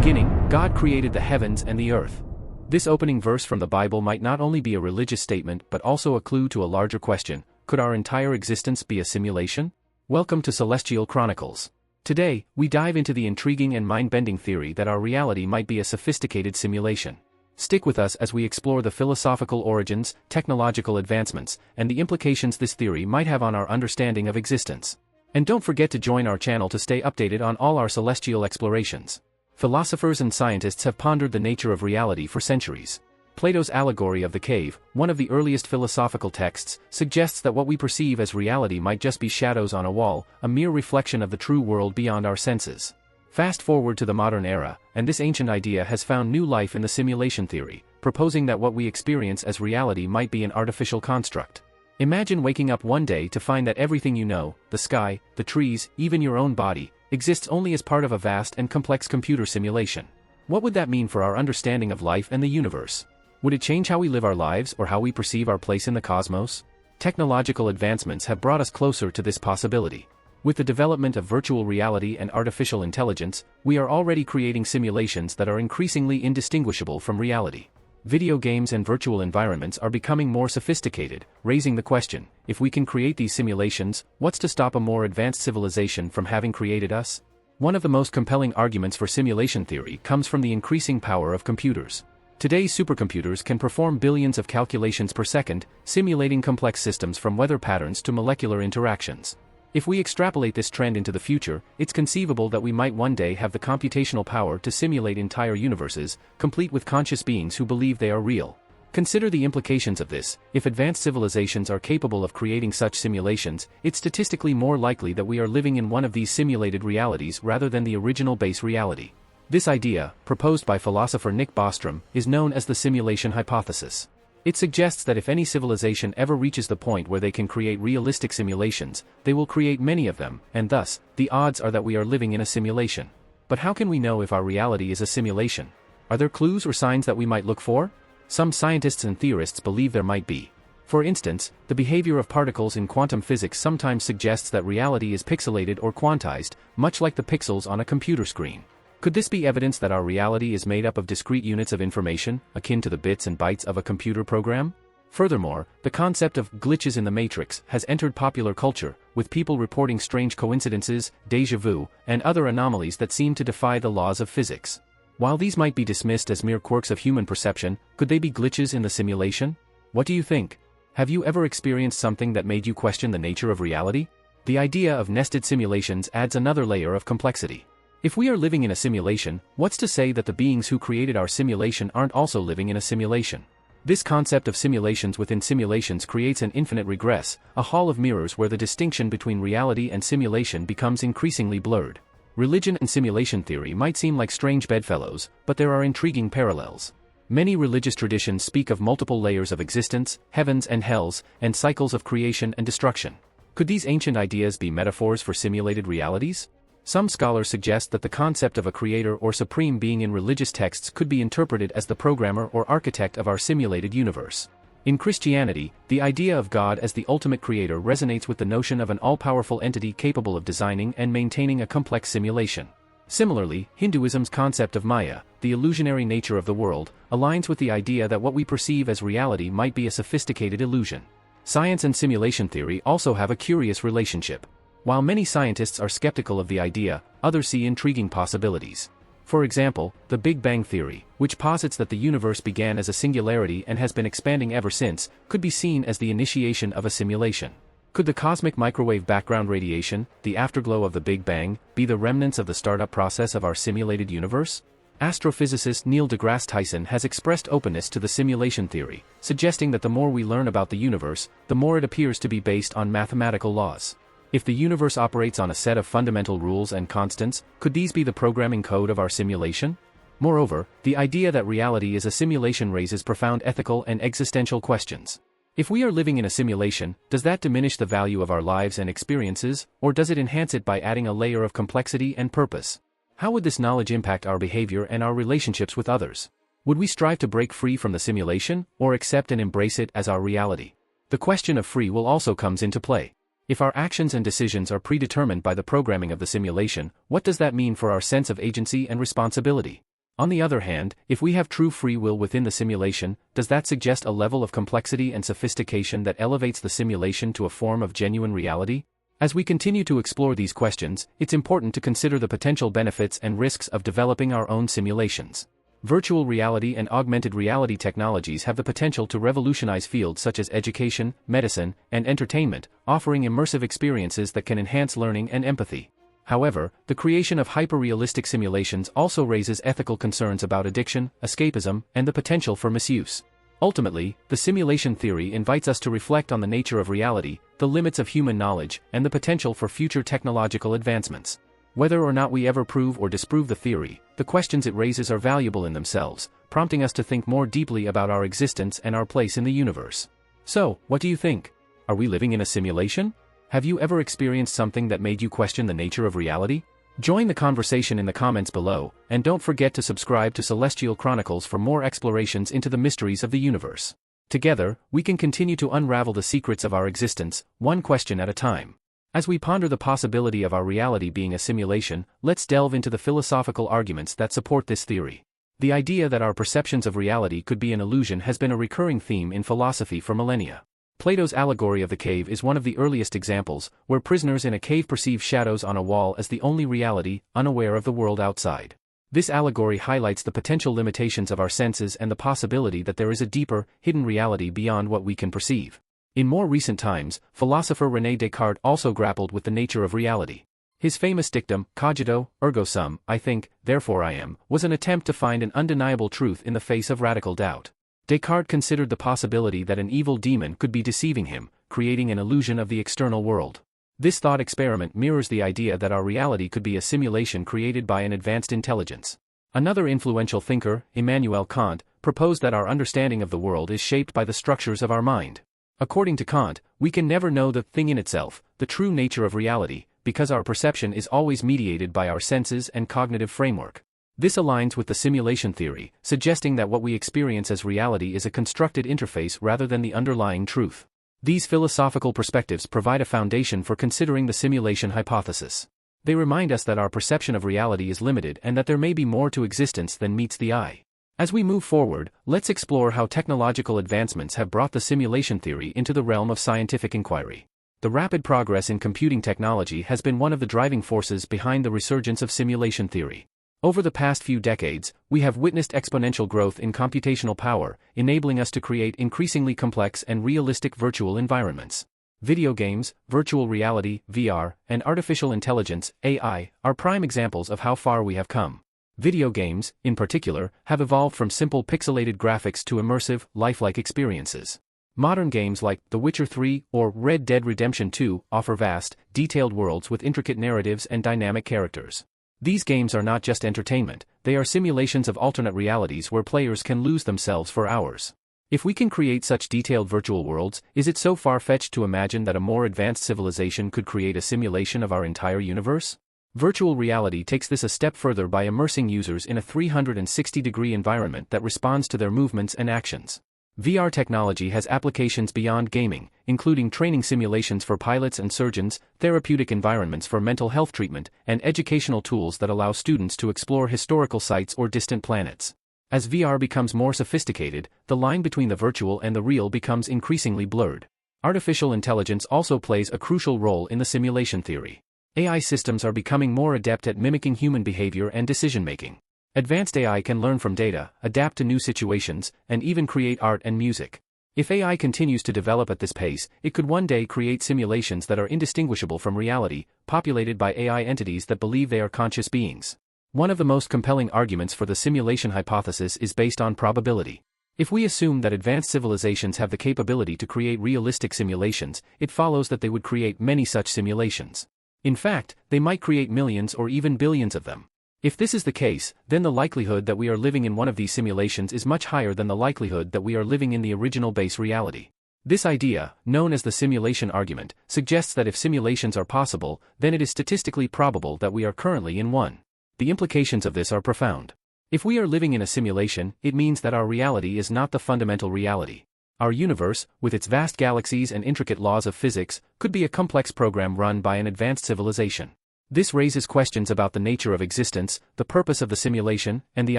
beginning, God created the heavens and the earth. This opening verse from the Bible might not only be a religious statement but also a clue to a larger question: could our entire existence be a simulation? Welcome to Celestial Chronicles. Today, we dive into the intriguing and mind-bending theory that our reality might be a sophisticated simulation. Stick with us as we explore the philosophical origins, technological advancements, and the implications this theory might have on our understanding of existence. And don't forget to join our channel to stay updated on all our celestial explorations. Philosophers and scientists have pondered the nature of reality for centuries. Plato's Allegory of the Cave, one of the earliest philosophical texts, suggests that what we perceive as reality might just be shadows on a wall, a mere reflection of the true world beyond our senses. Fast forward to the modern era, and this ancient idea has found new life in the simulation theory, proposing that what we experience as reality might be an artificial construct. Imagine waking up one day to find that everything you know, the sky, the trees, even your own body, exists only as part of a vast and complex computer simulation. What would that mean for our understanding of life and the universe? Would it change how we live our lives or how we perceive our place in the cosmos? Technological advancements have brought us closer to this possibility. With the development of virtual reality and artificial intelligence, we are already creating simulations that are increasingly indistinguishable from reality. Video games and virtual environments are becoming more sophisticated, raising the question: if we can create these simulations, what's to stop a more advanced civilization from having created us? One of the most compelling arguments for simulation theory comes from the increasing power of computers. Today's supercomputers can perform billions of calculations per second, simulating complex systems from weather patterns to molecular interactions. If we extrapolate this trend into the future, it's conceivable that we might one day have the computational power to simulate entire universes, complete with conscious beings who believe they are real. Consider the implications of this: if advanced civilizations are capable of creating such simulations, it's statistically more likely that we are living in one of these simulated realities rather than the original base reality. This idea, proposed by philosopher Nick Bostrom, is known as the simulation hypothesis. It suggests that if any civilization ever reaches the point where they can create realistic simulations, they will create many of them, and thus, the odds are that we are living in a simulation. But how can we know if our reality is a simulation? Are there clues or signs that we might look for? Some scientists and theorists believe there might be. For instance, the behavior of particles in quantum physics sometimes suggests that reality is pixelated or quantized, much like the pixels on a computer screen. Could this be evidence that our reality is made up of discrete units of information, akin to the bits and bytes of a computer program? Furthermore, the concept of glitches in the matrix has entered popular culture, with people reporting strange coincidences, déjà vu, and other anomalies that seem to defy the laws of physics. While these might be dismissed as mere quirks of human perception, could they be glitches in the simulation? What do you think? Have you ever experienced something that made you question the nature of reality? The idea of nested simulations adds another layer of complexity. If we are living in a simulation, what's to say that the beings who created our simulation aren't also living in a simulation? This concept of simulations within simulations creates an infinite regress, a hall of mirrors where the distinction between reality and simulation becomes increasingly blurred. Religion and simulation theory might seem like strange bedfellows, but there are intriguing parallels. Many religious traditions speak of multiple layers of existence, heavens and hells, and cycles of creation and destruction. Could these ancient ideas be metaphors for simulated realities? Some scholars suggest that the concept of a creator or supreme being in religious texts could be interpreted as the programmer or architect of our simulated universe. In Christianity, the idea of God as the ultimate creator resonates with the notion of an all-powerful entity capable of designing and maintaining a complex simulation. Similarly, Hinduism's concept of Maya, the illusionary nature of the world, aligns with the idea that what we perceive as reality might be a sophisticated illusion. Science and simulation theory also have a curious relationship. While many scientists are skeptical of the idea, others see intriguing possibilities. For example, the Big Bang theory, which posits that the universe began as a singularity and has been expanding ever since, could be seen as the initiation of a simulation. Could the cosmic microwave background radiation, the afterglow of the Big Bang, be the remnants of the startup process of our simulated universe? Astrophysicist Neil deGrasse Tyson has expressed openness to the simulation theory, suggesting that the more we learn about the universe, the more it appears to be based on mathematical laws. If the universe operates on a set of fundamental rules and constants, could these be the programming code of our simulation? Moreover, the idea that reality is a simulation raises profound ethical and existential questions. If we are living in a simulation, does that diminish the value of our lives and experiences, or does it enhance it by adding a layer of complexity and purpose? How would this knowledge impact our behavior and our relationships with others? Would we strive to break free from the simulation, or accept and embrace it as our reality? The question of free will also comes into play. If our actions and decisions are predetermined by the programming of the simulation, what does that mean for our sense of agency and responsibility? On the other hand, if we have true free will within the simulation, does that suggest a level of complexity and sophistication that elevates the simulation to a form of genuine reality? As we continue to explore these questions, it's important to consider the potential benefits and risks of developing our own simulations. Virtual reality and augmented reality technologies have the potential to revolutionize fields such as education, medicine, and entertainment, offering immersive experiences that can enhance learning and empathy. However, the creation of hyper-realistic simulations also raises ethical concerns about addiction, escapism, and the potential for misuse. Ultimately, the simulation theory invites us to reflect on the nature of reality, the limits of human knowledge, and the potential for future technological advancements. Whether or not we ever prove or disprove the theory, the questions it raises are valuable in themselves, prompting us to think more deeply about our existence and our place in the universe. So, what do you think? Are we living in a simulation? Have you ever experienced something that made you question the nature of reality? Join the conversation in the comments below, and don't forget to subscribe to Celestial Chronicles for more explorations into the mysteries of the universe. Together, we can continue to unravel the secrets of our existence, one question at a time. As we ponder the possibility of our reality being a simulation, let's delve into the philosophical arguments that support this theory. The idea that our perceptions of reality could be an illusion has been a recurring theme in philosophy for millennia. Plato's Allegory of the Cave is one of the earliest examples, where prisoners in a cave perceive shadows on a wall as the only reality, unaware of the world outside. This allegory highlights the potential limitations of our senses and the possibility that there is a deeper, hidden reality beyond what we can perceive. In more recent times, philosopher René Descartes also grappled with the nature of reality. His famous dictum, cogito, ergo sum, I think, therefore I am, was an attempt to find an undeniable truth in the face of radical doubt. Descartes considered the possibility that an evil demon could be deceiving him, creating an illusion of the external world. This thought experiment mirrors the idea that our reality could be a simulation created by an advanced intelligence. Another influential thinker, Immanuel Kant, proposed that our understanding of the world is shaped by the structures of our mind. According to Kant, we can never know the thing in itself, the true nature of reality, because our perception is always mediated by our senses and cognitive framework. This aligns with the simulation theory, suggesting that what we experience as reality is a constructed interface rather than the underlying truth. These philosophical perspectives provide a foundation for considering the simulation hypothesis. They remind us that our perception of reality is limited and that there may be more to existence than meets the eye. As we move forward, let's explore how technological advancements have brought the simulation theory into the realm of scientific inquiry. The rapid progress in computing technology has been one of the driving forces behind the resurgence of simulation theory. Over the past few decades, we have witnessed exponential growth in computational power, enabling us to create increasingly complex and realistic virtual environments. Video games, virtual reality, VR, and artificial intelligence, AI, are prime examples of how far we have come. Video games, in particular, have evolved from simple pixelated graphics to immersive, lifelike experiences. Modern games like The Witcher 3 or Red Dead Redemption 2 offer vast, detailed worlds with intricate narratives and dynamic characters. These games are not just entertainment, they are simulations of alternate realities where players can lose themselves for hours. If we can create such detailed virtual worlds, is it so far-fetched to imagine that a more advanced civilization could create a simulation of our entire universe? Virtual reality takes this a step further by immersing users in a 360-degree environment that responds to their movements and actions. VR technology has applications beyond gaming, including training simulations for pilots and surgeons, therapeutic environments for mental health treatment, and educational tools that allow students to explore historical sites or distant planets. As VR becomes more sophisticated, the line between the virtual and the real becomes increasingly blurred. Artificial intelligence also plays a crucial role in the simulation theory. AI systems are becoming more adept at mimicking human behavior and decision-making. Advanced AI can learn from data, adapt to new situations, and even create art and music. If AI continues to develop at this pace, it could one day create simulations that are indistinguishable from reality, populated by AI entities that believe they are conscious beings. One of the most compelling arguments for the simulation hypothesis is based on probability. If we assume that advanced civilizations have the capability to create realistic simulations, it follows that they would create many such simulations. In fact, they might create millions or even billions of them. If this is the case, then the likelihood that we are living in one of these simulations is much higher than the likelihood that we are living in the original base reality. This idea, known as the simulation argument, suggests that if simulations are possible, then it is statistically probable that we are currently in one. The implications of this are profound. If we are living in a simulation, it means that our reality is not the fundamental reality. Our universe, with its vast galaxies and intricate laws of physics, could be a complex program run by an advanced civilization. This raises questions about the nature of existence, the purpose of the simulation, and the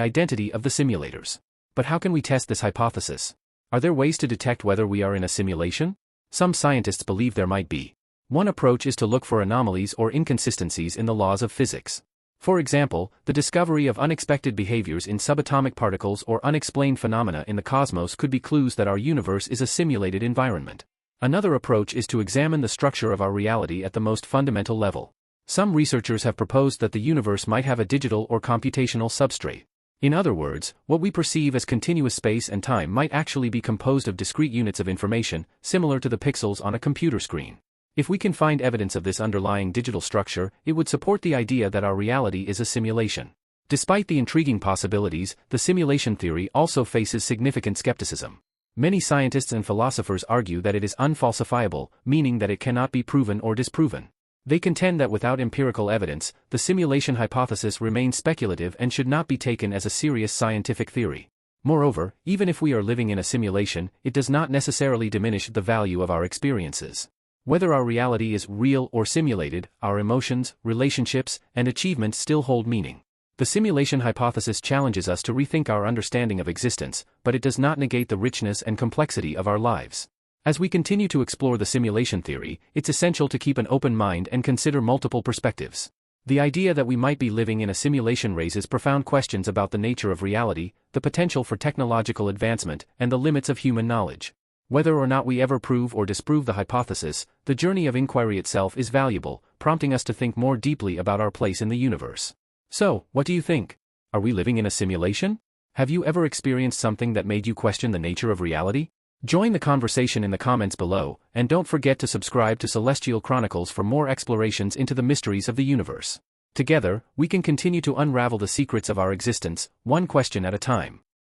identity of the simulators. But how can we test this hypothesis? Are there ways to detect whether we are in a simulation? Some scientists believe there might be. One approach is to look for anomalies or inconsistencies in the laws of physics. For example, the discovery of unexpected behaviors in subatomic particles or unexplained phenomena in the cosmos could be clues that our universe is a simulated environment. Another approach is to examine the structure of our reality at the most fundamental level. Some researchers have proposed that the universe might have a digital or computational substrate. In other words, what we perceive as continuous space and time might actually be composed of discrete units of information, similar to the pixels on a computer screen. If we can find evidence of this underlying digital structure, it would support the idea that our reality is a simulation. Despite the intriguing possibilities, the simulation theory also faces significant skepticism. Many scientists and philosophers argue that it is unfalsifiable, meaning that it cannot be proven or disproven. They contend that without empirical evidence, the simulation hypothesis remains speculative and should not be taken as a serious scientific theory. Moreover, even if we are living in a simulation, it does not necessarily diminish the value of our experiences. Whether our reality is real or simulated, our emotions, relationships, and achievements still hold meaning. The simulation hypothesis challenges us to rethink our understanding of existence, but it does not negate the richness and complexity of our lives. As we continue to explore the simulation theory, it's essential to keep an open mind and consider multiple perspectives. The idea that we might be living in a simulation raises profound questions about the nature of reality, the potential for technological advancement, and the limits of human knowledge. Whether or not we ever prove or disprove the hypothesis, the journey of inquiry itself is valuable, prompting us to think more deeply about our place in the universe. So, what do you think? Are we living in a simulation? Have you ever experienced something that made you question the nature of reality? Join the conversation in the comments below, and don't forget to subscribe to Celestial Chronicles for more explorations into the mysteries of the universe. Together, we can continue to unravel the secrets of our existence, one question at a time.